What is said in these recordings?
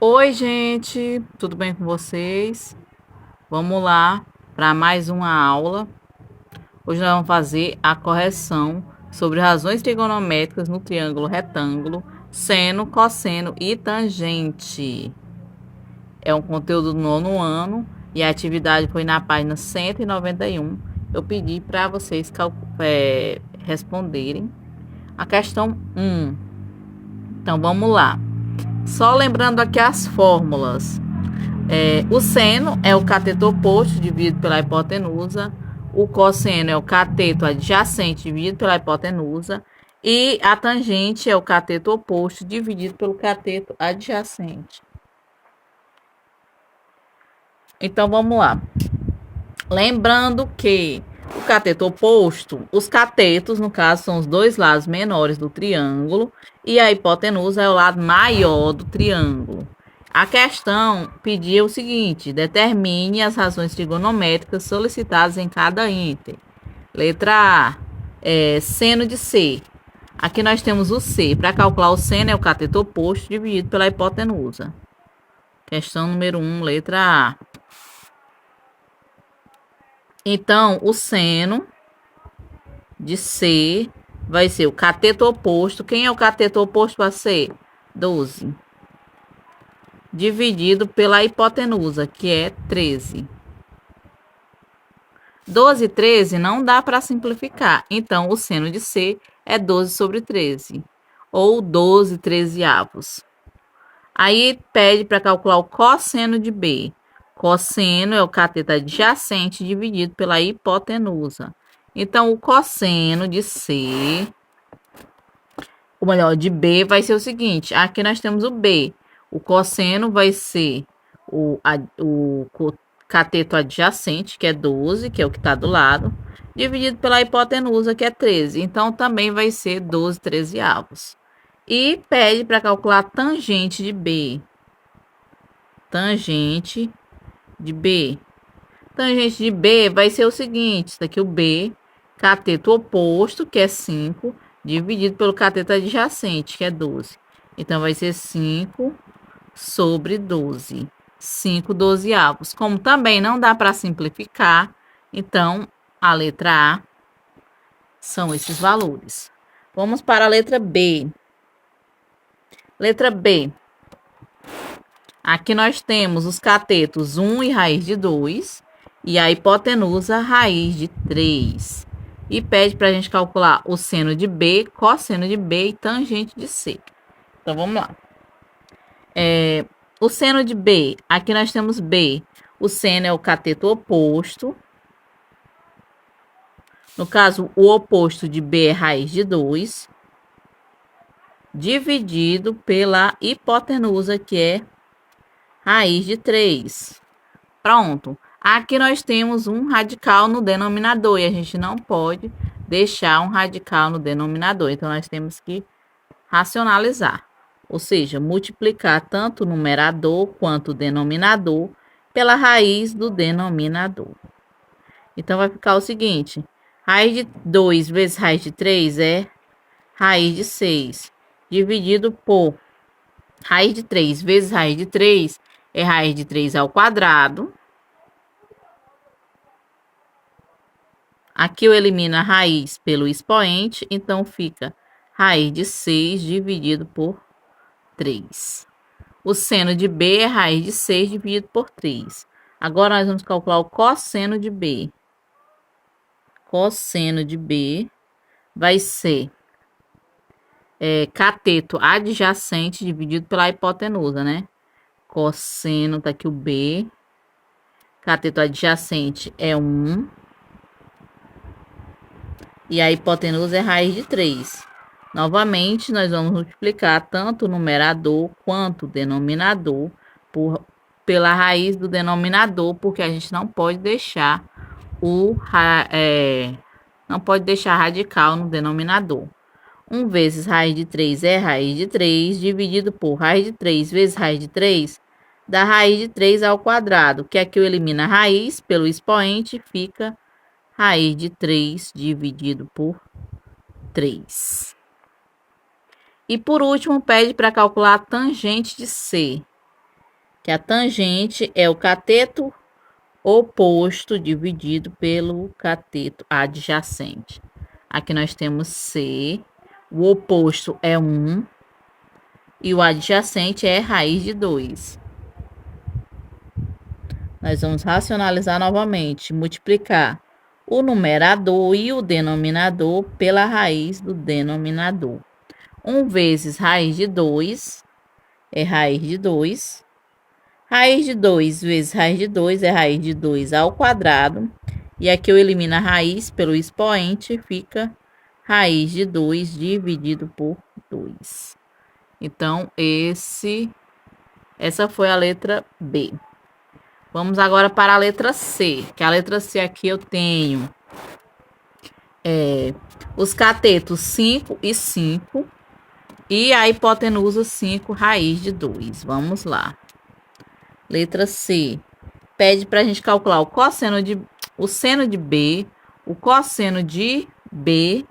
Oi, gente, tudo bem com vocês? Vamos lá para mais uma aula. Hoje nós vamos fazer a correção sobre razões trigonométricas no triângulo retângulo, seno, cosseno e tangente. É um conteúdo do nono ano e a atividade foi na página 191. Eu pedi para vocês responderem a questão 1. Então vamos lá. Só lembrando aqui as fórmulas. O seno é o cateto oposto dividido pela hipotenusa. O cosseno é o cateto adjacente dividido pela hipotenusa. E a tangente é o cateto oposto dividido pelo cateto adjacente. Então vamos lá. Lembrando que o cateto oposto, os catetos, no caso, são os dois lados menores do triângulo. E a hipotenusa é o lado maior do triângulo. A questão pedia o seguinte: determine as razões trigonométricas solicitadas em cada item. Letra A, seno de C. Aqui nós temos o C. Para calcular o seno é o cateto oposto dividido pela hipotenusa. Questão número 1, letra A. Então, o seno de C vai ser o cateto oposto. Quem é o cateto oposto para C? 12. Dividido pela hipotenusa, que é 13. 12 e 13 não dá para simplificar. Então, o seno de C é 12 sobre 13. Ou 12 trezeavos. Aí, pede para calcular o cosseno de B. Cosseno é o cateto adjacente dividido pela hipotenusa. Então, o cosseno de C, ou melhor, de B, vai ser o seguinte. Aqui nós temos o B. O cosseno vai ser o cateto adjacente, que é 12, que é o que está do lado, dividido pela hipotenusa, que é 13. Então, também vai ser 12 trezeavos. E pede para calcular a tangente de B. Tangente de B. Tangente de B vai ser o seguinte, isso daqui o B, cateto oposto, que é 5, dividido pelo cateto adjacente, que é 12. Então, vai ser 5 sobre 12. 5 dozeavos. Como também não dá para simplificar, então, a letra A são esses valores. Vamos para a letra B. Letra B. Aqui nós temos os catetos 1 e raiz de 2 e a hipotenusa raiz de 3. E pede para a gente calcular o seno de B, cosseno de B e tangente de C. Então, vamos lá. O seno de B, aqui nós temos B. O seno é o cateto oposto. No caso, o oposto de B é raiz de 2, dividido pela hipotenusa, que é raiz de 3. Pronto. Aqui nós temos um radical no denominador e a gente não pode deixar um radical no denominador. Então, nós temos que racionalizar, ou seja, multiplicar tanto o numerador quanto o denominador pela raiz do denominador. Então, vai ficar o seguinte: raiz de 2 vezes raiz de 3 é raiz de 6, dividido por raiz de 3 vezes raiz de 3 é raiz de 3 ao quadrado. Aqui eu elimino a raiz pelo expoente, então fica raiz de 6 dividido por 3. O seno de B é raiz de 6 dividido por 3. Agora, nós vamos calcular o cosseno de B. Cosseno de B vai ser cateto adjacente dividido pela hipotenusa, né? Cosseno, tá aqui o B. Cateto adjacente é 1. E a hipotenusa é raiz de 3. Novamente, nós vamos multiplicar tanto o numerador quanto o denominador pela raiz do denominador, porque a gente não pode deixar não pode deixar radical no denominador. 1 vezes raiz de 3 é raiz de 3, dividido por raiz de 3 vezes raiz de 3, dá raiz de 3 ao quadrado, que aqui eu elimino a raiz pelo expoente, fica raiz de 3 dividido por 3. E por último, pede para calcular a tangente de C. que a tangente é o cateto oposto dividido pelo cateto adjacente. Aqui nós temos C, o oposto é 1 e o adjacente é raiz de 2. Nós vamos racionalizar novamente, multiplicar o numerador e o denominador pela raiz do denominador. 1 vezes raiz de 2 é raiz de 2. Raiz de 2 vezes raiz de 2 é raiz de 2 ao quadrado. E aqui eu elimino a raiz pelo expoente, fica raiz de 2 dividido por 2. Então, essa foi a letra B. Vamos agora para a letra C, que a letra C aqui eu tenho os catetos 5 e 5 e a hipotenusa 5 raiz de 2. Vamos lá. Letra C. Pede para a gente calcular o seno de B, o cosseno de B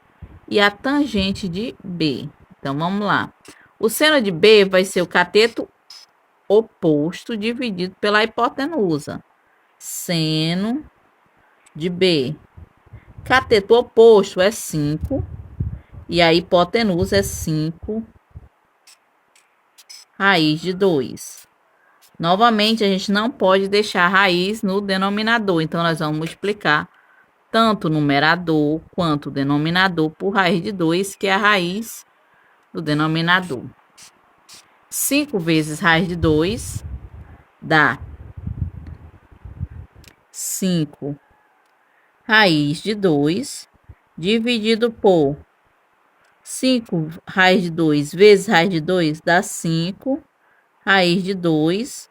e a tangente de B. Então, vamos lá. O seno de B vai ser o cateto oposto dividido pela hipotenusa. Seno de B. Cateto oposto é 5 e a hipotenusa é 5 raiz de 2. Novamente, a gente não pode deixar a raiz no denominador, então nós vamos multiplicar tanto o numerador quanto o denominador por raiz de 2, que é a raiz do denominador. 5 vezes raiz de 2 dá 5 raiz de 2 dividido por 5 raiz de 2 vezes raiz de 2 dá 5 raiz de 2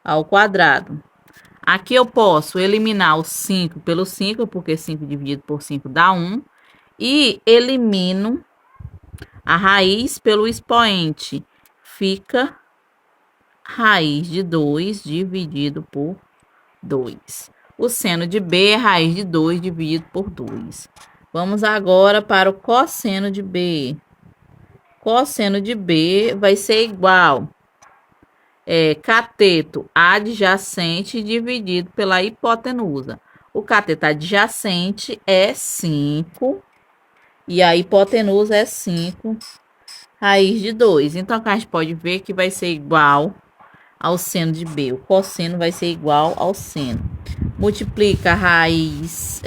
ao quadrado. Aqui eu posso eliminar o 5 pelo 5, porque 5 dividido por 5 dá 1. E elimino a raiz pelo expoente. Fica raiz de 2 dividido por 2. O seno de B é raiz de 2 dividido por 2. Vamos agora para o cosseno de B. Cosseno de B vai ser igual cateto adjacente dividido pela hipotenusa. O cateto adjacente é 5 e a hipotenusa é 5 raiz de 2. Então, a gente pode ver que vai ser igual ao seno de B. O cosseno vai ser igual ao seno. Multiplica a raiz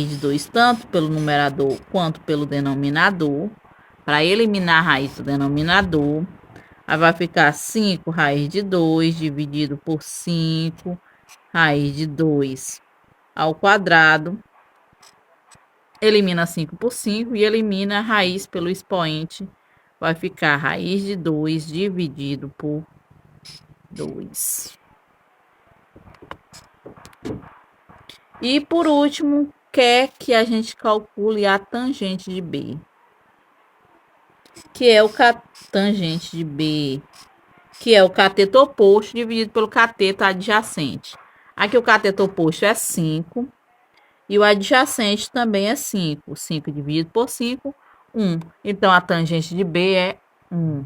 de 2 tanto pelo numerador quanto pelo denominador. Para eliminar a raiz do denominador, aí vai ficar 5 raiz de 2 dividido por 5 raiz de 2 ao quadrado. Elimina 5 por 5 e elimina a raiz pelo expoente. Vai ficar raiz de 2 dividido por 2. E por último, quer que a gente calcule a tangente de B. Que é o tangente de B, que é o cateto oposto dividido pelo cateto adjacente. Aqui o cateto oposto é 5 e o adjacente também é 5. 5 dividido por 5, 1. Então, a tangente de B é 1.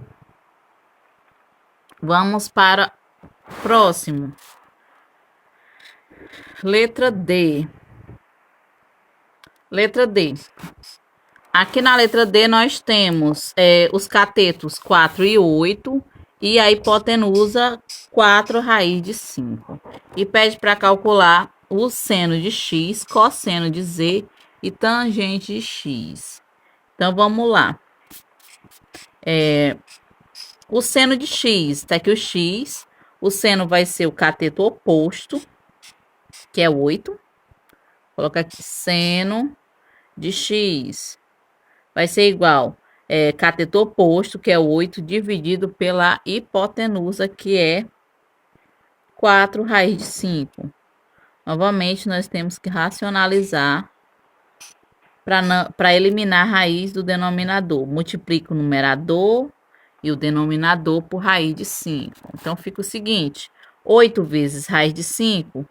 Vamos para o próximo. Letra D. Letra D. Aqui na letra D nós temos os catetos 4 e 8 e a hipotenusa 4 raiz de 5. E pede para calcular o seno de x, cosseno de z e tangente de x. Então, vamos lá. O seno de x, está aqui o x. O seno vai ser o cateto oposto, que é 8. Coloca aqui seno de x. Vai ser igual cateto oposto, que é 8, dividido pela hipotenusa, que é 4 raiz de 5. Novamente, nós temos que racionalizar para eliminar a raiz do denominador. Multiplica o numerador e o denominador por raiz de 5. Então, fica o seguinte: 8 vezes raiz de 5,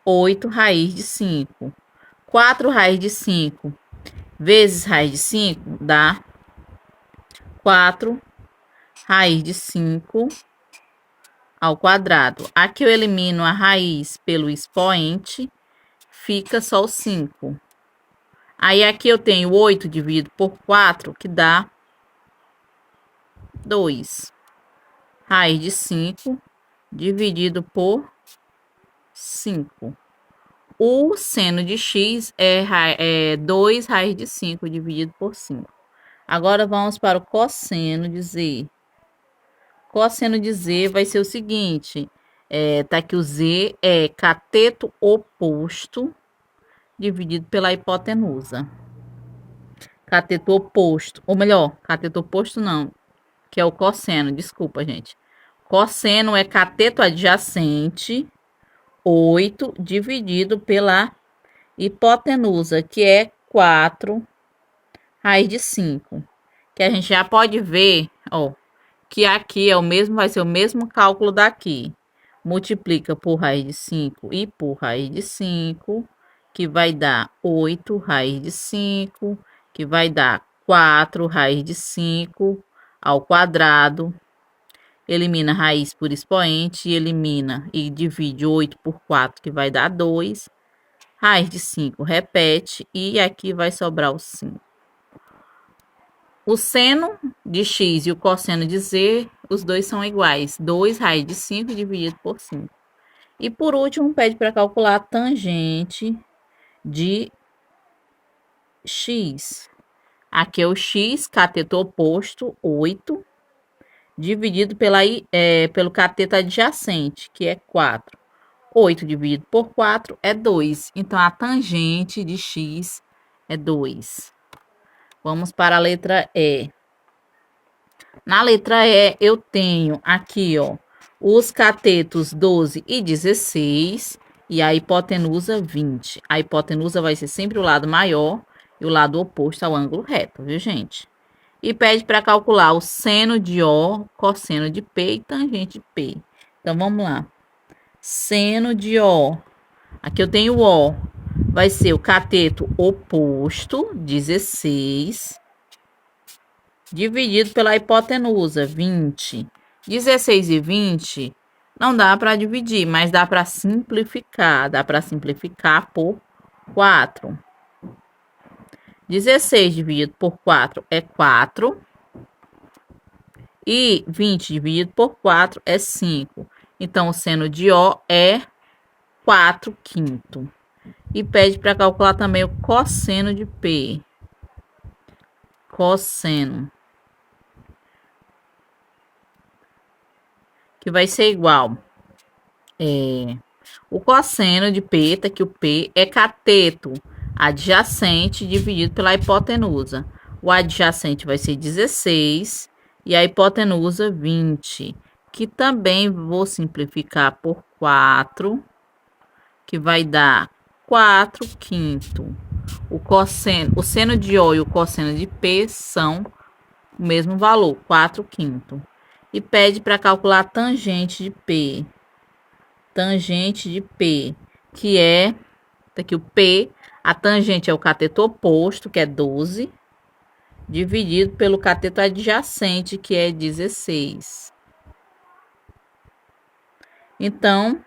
8 raiz de 5. 4 raiz de 5 vezes raiz de 5 dá 4 raiz de 5 ao quadrado. Aqui eu elimino a raiz pelo expoente, fica só o 5. Aí aqui eu tenho 8 dividido por 4, que dá 2. Raiz de 5 dividido por 5. O seno de x é 2 raiz de 5 dividido por 5. Agora vamos para o cosseno de z. Cosseno de z vai ser o seguinte, tá aqui o z é cateto oposto dividido pela hipotenusa. Cateto oposto, ou melhor, cateto oposto não, que é o cosseno, desculpa, gente. Cosseno é cateto adjacente, 8, dividido pela hipotenusa, que é 4 raiz de 5. Que a gente já pode ver, ó, que aqui é o mesmo, vai ser o mesmo cálculo daqui. Multiplica por raiz de 5 e por raiz de 5, que vai dar 8 raiz de 5, que vai dar 4 raiz de 5 ao quadrado. Elimina raiz por expoente, elimina e divide 8 por 4, que vai dar 2. Raiz de 5 repete e aqui vai sobrar o 5. O seno de x e o cosseno de z, os dois são iguais. 2 raiz de 5 dividido por 5. E por último, pede para calcular a tangente de x. Aqui é o x, cateto oposto, 8, dividido pelo cateto adjacente, que é 4. 8 dividido por 4 é 2. Então, a tangente de x é 2. Vamos para a letra E. Na letra E, eu tenho aqui, ó, os catetos 12 e 16 e a hipotenusa 20. A hipotenusa vai ser sempre o lado maior e o lado oposto ao ângulo reto, viu, gente? E pede para calcular o seno de O, cosseno de P e tangente de P. Então, vamos lá. Seno de O. Aqui eu tenho O. Vai ser o cateto oposto, 16, dividido pela hipotenusa, 20. 16 e 20 não dá para dividir, mas dá para simplificar. Dá para simplificar por 4. 16 dividido por 4 é 4. E 20 dividido por 4 é 5. Então, o seno de O é 4/5. E pede para calcular também o cosseno de P. Cosseno. Que vai ser igual. O cosseno de P, tá aqui o P, é cateto adjacente dividido pela hipotenusa. O adjacente vai ser 16 e a hipotenusa 20, que também vou simplificar por 4, que vai dar 4/5. O seno de O e o cosseno de P são o mesmo valor, 4/5. E pede para calcular a tangente de P. Tangente de P, que é, tá aqui o P, a tangente é o cateto oposto, que é 12, dividido pelo cateto adjacente, que é 16. Então,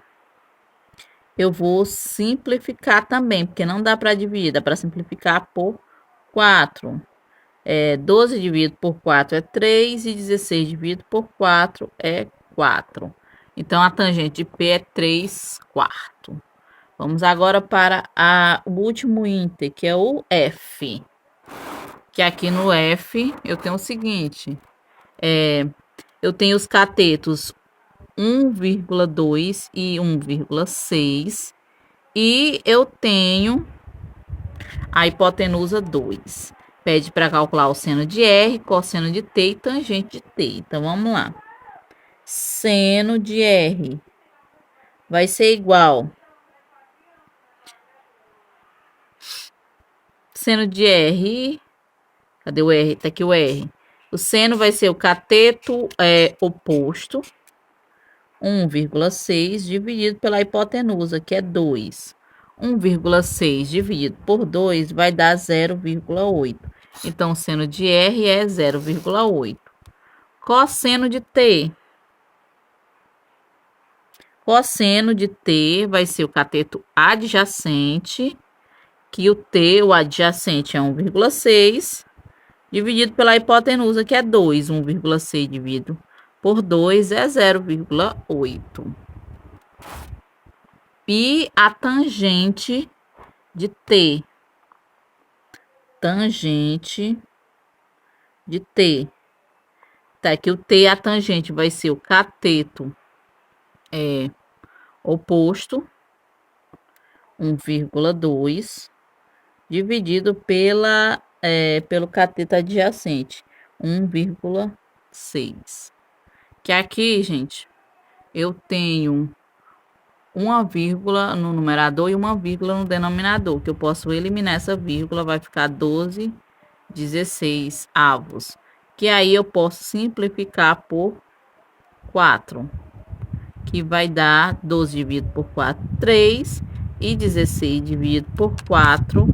eu vou simplificar também, porque não dá para dividir, dá para simplificar por 4. 12 dividido por 4 é 3 e 16 dividido por 4 é 4. Então, a tangente de P é 3/4. Vamos agora para o último ínter, que é o F. Que aqui no F eu tenho o seguinte. Eu tenho os catetos 1,2 e 1,6. E eu tenho a hipotenusa 2. Pede para calcular o seno de R, cosseno de T e tangente de T. Então, vamos lá. Seno de R vai ser igual. Seno de R. Cadê o R? Tá aqui o R. O seno vai ser o cateto oposto, 1,6, dividido pela hipotenusa, que é 2. 1,6 dividido por 2 vai dar 0,8. Então, o seno de R é 0,8. Cosseno de T. Cosseno de t vai ser o cateto adjacente, que o t, o adjacente, é 1,6, dividido pela hipotenusa, que é 2. 1,6 dividido por 2 é 0,8. Π a tangente de t. Tangente de t. Tá, que o t, a tangente, vai ser o cateto oposto, 1,2, dividido pelo cateto adjacente, 1,6. Que aqui, gente, eu tenho uma vírgula no numerador e uma vírgula no denominador, que eu posso eliminar essa vírgula, vai ficar 12/16 avos, que aí eu posso simplificar por 4, que vai dar 12 dividido por 4, 3, e 16 dividido por 4,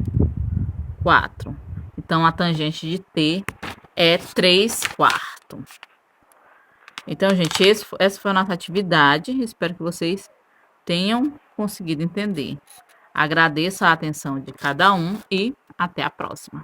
4. Então, a tangente de t é 3/4. Então, gente, essa foi a nossa atividade. Espero que vocês tenham conseguido entender. Agradeço a atenção de cada um e até a próxima.